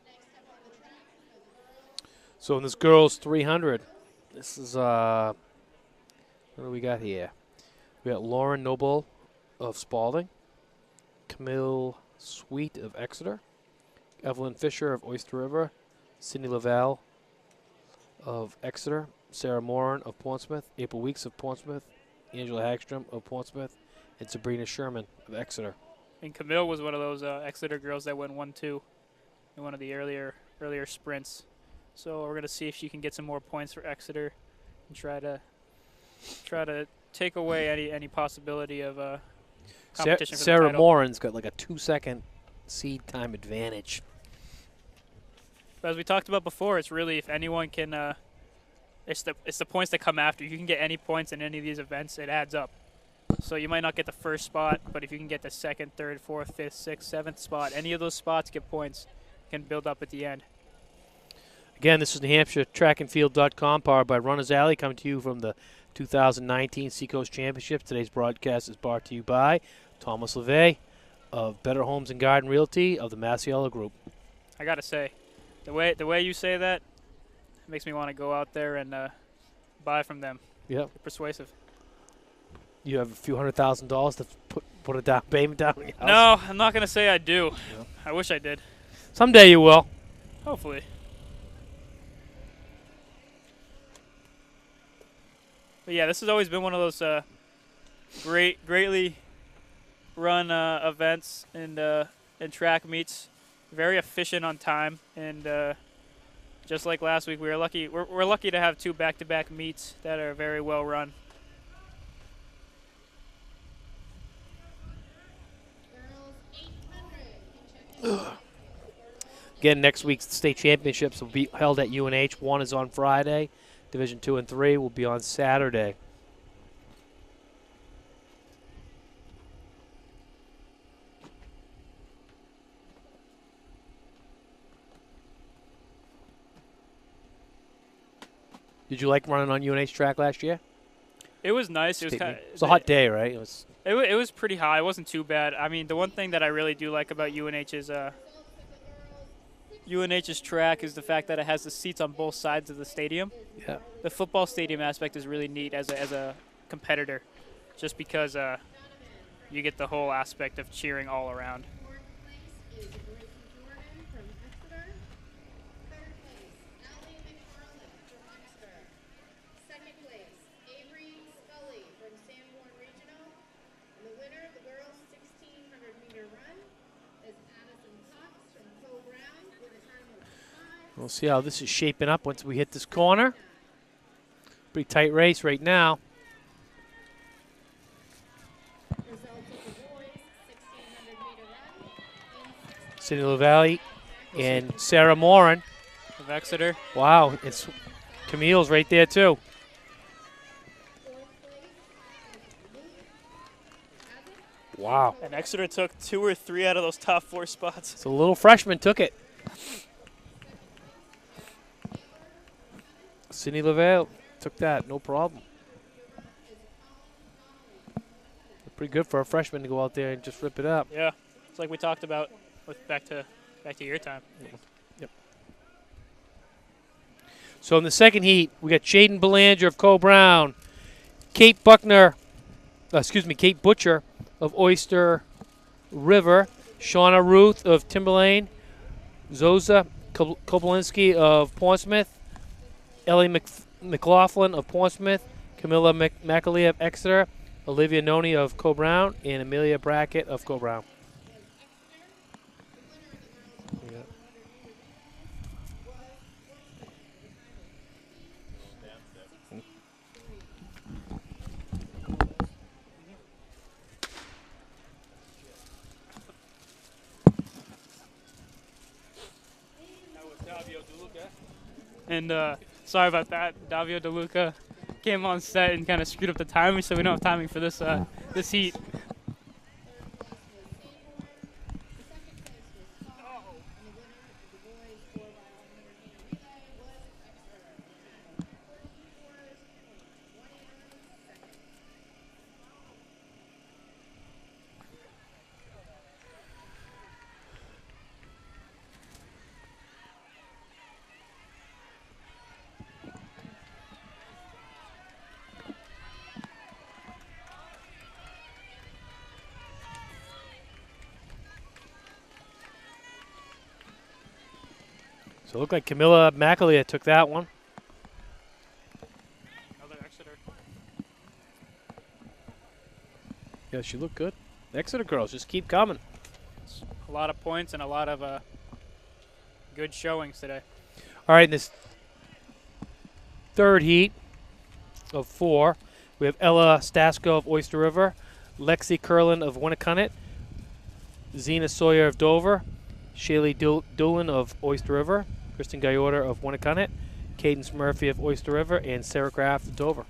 Next up on the track for the girls.
So in this girls 300, this is what do we got here? We got Lauren Noble of Spalding, Camille Sweet of Exeter, Evelyn Fisher of Oyster River, Cindy Lavelle of Exeter, Sarah Moran of Portsmouth, April Weeks of Portsmouth, Angela Hagstrom of Portsmouth, and Sabrina Sherman of Exeter.
And Camille was one of those Exeter girls that went 1-2 in one of the earlier sprints. So we're gonna see if she can get some more points for Exeter and try to take away any possibility of competition for the
Sarah
title.
Moran's got like a 2-second seed time advantage.
But as we talked about before, it's really if anyone can, it's the points that come after. You can get any points in any of these events, it adds up. So you might not get the first spot, but if you can get the second, third, fourth, fifth, sixth, seventh spot, any of those spots get points, can build up at the end.
Again, this is New Hampshire trackandfield.com, powered by Runners Alley, coming to you from the 2019 Seacoast Championships. Today's broadcast is brought to you by Thomas LeVay of Better Homes and Garden Realty of the Massiella Group.
I gotta say, the way you say that makes me want to go out there and buy from them.
Yep.
They're persuasive.
You have a few $100,000 to put a down payment down on your house?
No, I'm not gonna say I do.
Yep.
I wish I did.
Someday you will.
Hopefully. But yeah, this has always been one of those greatly run events and track meets. Very efficient on time, and just like last week, we were lucky. We're lucky to have 2 back-to-back meets that are very well run.
Girls 800.
Again, next week's state championships will be held at UNH. 1 is on Friday. Division 2 and 3 will be on Saturday. Did you like running on UNH track last year?
It was nice. It was kind
It was a hot day, right?
It was pretty high. It wasn't too bad. I mean, the one thing that I really do like about UNH's track is the fact that it has the seats on both sides of the stadium.
Yeah.
The football stadium aspect is really neat as a competitor, just because you get the whole aspect of cheering all around.
Fourth place is Gracie Jordan from Exeter. Third place, Allie McFarland from Exeter. Second place, Avery Scully from Sanborn Regional. And the winner of the girls' 1,600-meter run is Addison Cox from Co Brown with a time of 5.
We'll see how this is shaping up once we hit this corner. Pretty tight race right now.
Results of the boys' 1,600-meter run in
Cindy LaValle and Sarah Moran.
Of Exeter.
Wow, it's Camille's right there too. Wow.
And Exeter took 2 or 3 out of those top 4 spots.
So the little freshman took it. Cindy LaValle took that, no problem. Pretty good for a freshman to go out there and just rip it up.
Yeah, it's like we talked about with back to your time.
Yep. So in the second heat, we got Shaden Belanger of Co Brown, Kate Butcher of Oyster River, Shauna Ruth of Timberlane, Zoza Kopolinski of Portsmouth, Ellie McLaughlin of Portsmouth, Camilla McAlee of Exeter, Olivia Noni of Co Brown, and Amelia Brackett of Co Brown.
And sorry about that. Davio DeLuca came on set and kind of screwed up the timing, so we don't have timing for this this heat.
So it looked like Camilla McAleer took that one.
Another Exeter.
Yeah, she looked good. The Exeter girls just keep coming.
A lot of points and a lot of good showings today.
All right, in this third heat of 4, we have Ella Stasko of Oyster River, Lexi Curlin of Winnicunnet, Zena Sawyer of Dover, Shaylee Doolin of Oyster River, Kristen Gayorta of Winnicunnet, Cadence Murphy of Oyster River, and Sarah Kraft of Dover.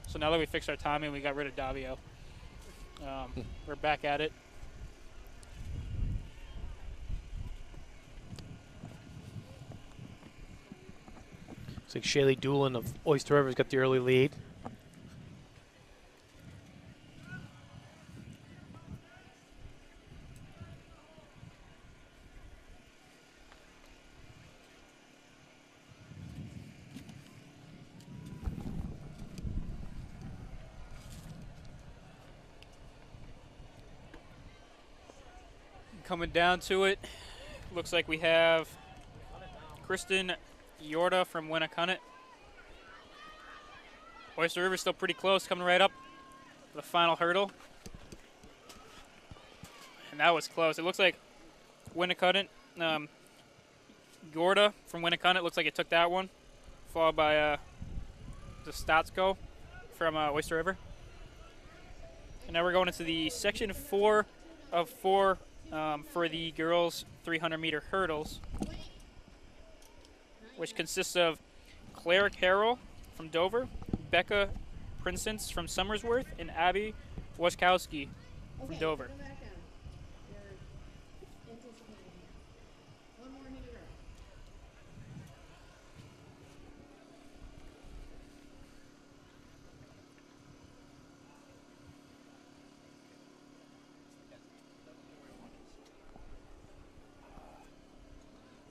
So now that we fixed our timing, we got rid of Davio. We're back at it.
Looks like Shaylee Doolin of Oyster River's got the early lead.
Coming down to it, looks like we have Kristen Yorta from Winnicunnet. Oyster River's still pretty close, coming right up to the final hurdle. And that was close. It looks like Winnicunnet, Yorta from Winnicunnet, looks like it took that one, followed by the Statsko from Oyster River. And now we're going into the section 4 of 4 for the girls' 300-meter hurdles, which consists of Claire Carroll from Dover, Becca Princess from Somersworth, and Abby Wachkowski from Dover.
Go back down. You're anticipating here. One more heat of row.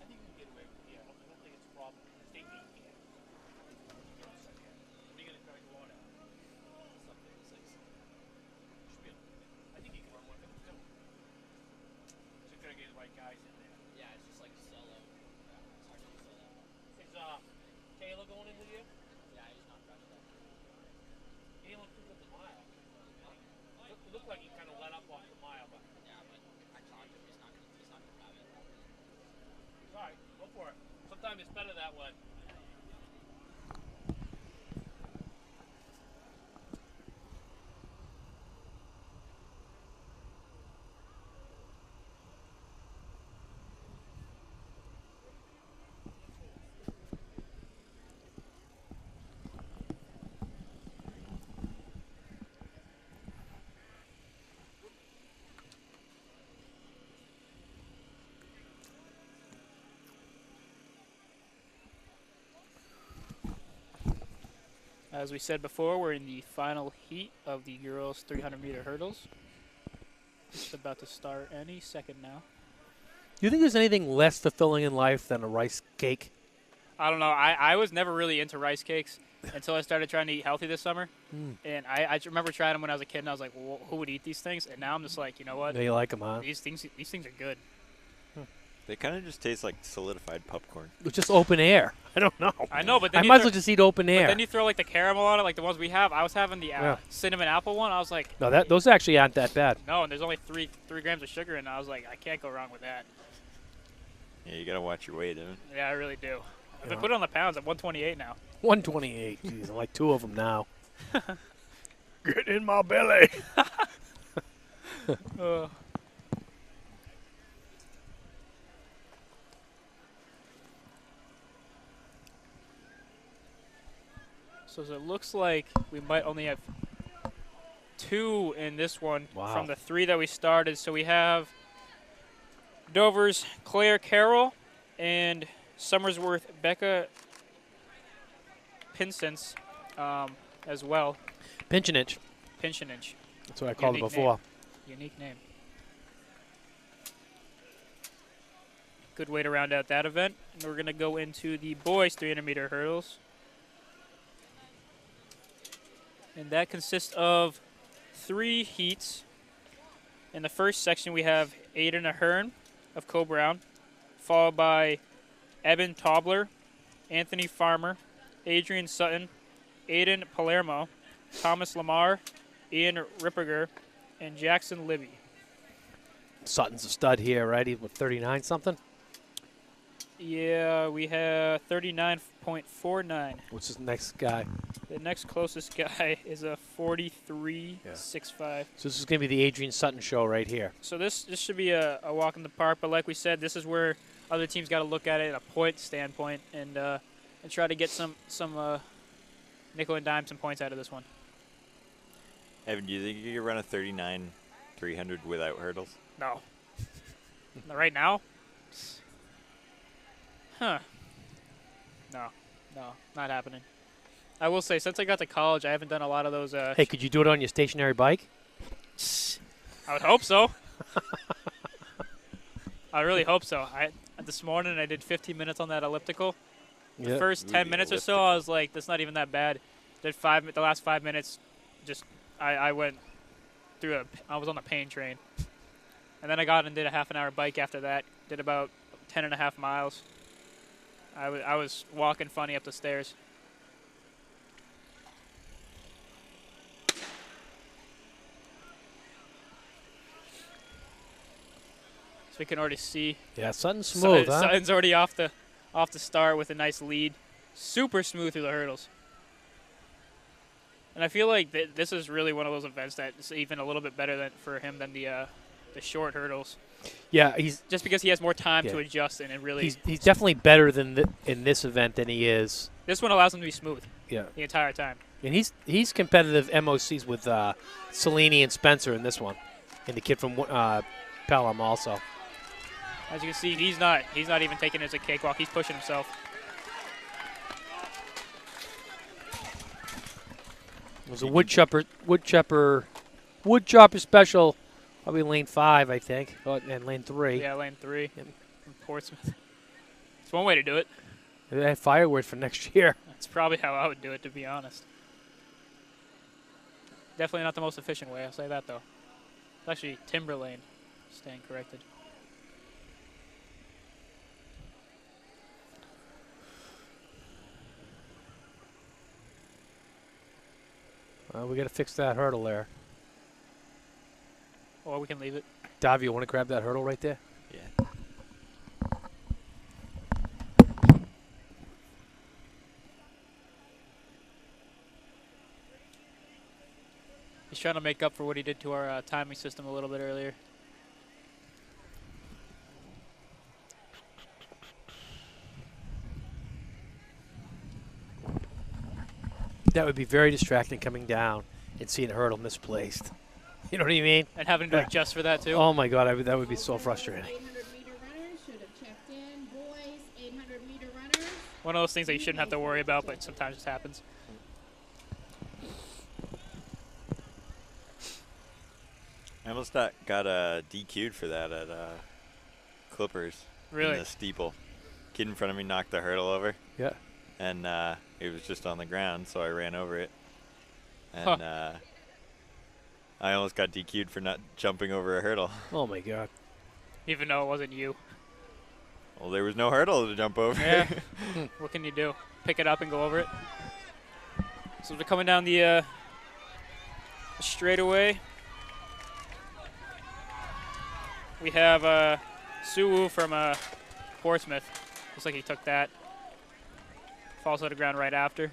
I think we can get away with it. Yeah, I don't think it's a problem. State league, yeah. What are you going to try to go on at? Something like 6. Should be able to. I think you can run 152. Just got to get the right guys in there.
Yeah, it's just like solo. Yeah, it's hard to do solo.
Is Taylor going in with you?
Yeah, he's not fresh though.
He didn't look too good the mile. It looked like he kind of let up off the mile, but
Yeah, but I talked to him. He's not gonna have it.
it's all right. Go for it. Sometimes it's better that way.
As we said before, we're in the final heat of the girls' 300-meter hurdles. It's about to start any second now.
Do you think there's anything less fulfilling in life than a rice cake?
I don't know. I was never really into rice cakes until I started trying to eat healthy this summer. And I remember trying them when I was a kid, and I was like, well, who would eat these things? And now I'm just like, you know what?
Yeah, you like them, huh?
These things are good.
They kind of just taste like solidified popcorn.
It's just open air. I don't know.
I know, but then
I
you
might as
throw-
well just eat open
But
air.
then you throw like the caramel on it, like the ones we have. I was having the
Yeah.
cinnamon apple one. I was like,
No, those actually aren't that bad.
no, and there's only 3 grams of sugar in it. I was like, I can't go wrong with that.
Yeah, you gotta watch your weight, dude.
Yeah, I really do. If I
Yeah.
put it on the pounds, I'm 128 now.
128. Jeez, I'm like 2 of them now. Get in my belly.
So it looks like we might only have 2 in this one
Wow.
from the 3 that we started. So we have Dover's Claire Carroll and Summersworth Becca Pinsence as well.
Pinchinich.
Pinchinich.
That's what I called it
Unique
before.
Unique name. Good way to round out that event. And we're going to go into the boys 300-meter hurdles. And that consists of 3 heats. In the first section, we have Aiden Ahern of Co-Brown, followed by Eben Tobler, Anthony Farmer, Adrian Sutton, Aiden Palermo, Thomas Lamar, Ian Ripperger, and Jackson Libby.
Sutton's a stud here, right? He's what, 39 something?
Yeah, we have 39.49.
What's his next guy?
The next closest guy is a 43.65.
So this is going to be the Adrian Sutton show right here.
So this should be a walk in the park, but like we said, this is where other teams got to look at it at a point standpoint and try to get some nickel and dime some points out of this one.
Evan, do you think you could run a 39 300 without hurdles?
No. Not right now? Huh. No, not happening. I will say, since I got to college, I haven't done a lot of those.
Hey, could you do it on your stationary bike?
I would hope so. I really hope so. This morning I did 15 minutes on that elliptical. The first 10 minutes or so, I was like, that's not even that bad. Did the last 5 minutes, just I went through I was on the pain train. And then I got and did a half an hour bike after that. Did about 10.5 miles. I was walking funny up the stairs. So we can already see.
Yeah, Sutton's smooth, huh?
Sutton's already off the start with a nice lead. Super smooth through the hurdles. And I feel like this is really one of those events that's even a little bit better for him than the short hurdles.
Yeah, he's
just because he has more time to adjust and really.
He's definitely better than in this event than he is.
This one allows him to be smooth.
Yeah.
The entire time.
And he's competitive MOCs with Cellini and Spencer in this one, and the kid from Pelham also.
As you can see, he's not even taking it as a cakewalk. He's pushing himself.
It was a woodchopper special, probably lane 5, I think, and lane 3.
Yeah, lane 3 in Portsmouth. It's one way to do it.
They had fireworks for next year.
That's probably how I would do it, to be honest. Definitely not the most efficient way, I'll say that, though. It's actually Timber Lane, staying corrected.
We got to fix that hurdle there.
Or we can leave it.
Davi, you want to grab that hurdle right there?
Yeah.
He's trying to make up for what he did to our timing system a little bit earlier.
That would be very distracting coming down and seeing a hurdle misplaced. You know what I mean?
And having to adjust for that, too.
Oh, my God. That would be so frustrating.
800-meter runners should have checked in. Boys, 800-meter runners.
One of those things that you shouldn't have to worry about, but sometimes it happens.
I almost got DQ'd for that at Clippers.
Really?
In the steeple. Kid in front of me knocked the hurdle over.
Yeah.
And it was just on the ground, so I ran over it. And I almost got DQ'd for not jumping over a hurdle.
Oh, my God.
Even though it wasn't you.
Well, there was no hurdle to jump over.
Yeah. What can you do? Pick it up and go over it. So we're coming down the straightaway. We have Suwoo from Portsmouth. Looks like he took that. Falls to the ground right after.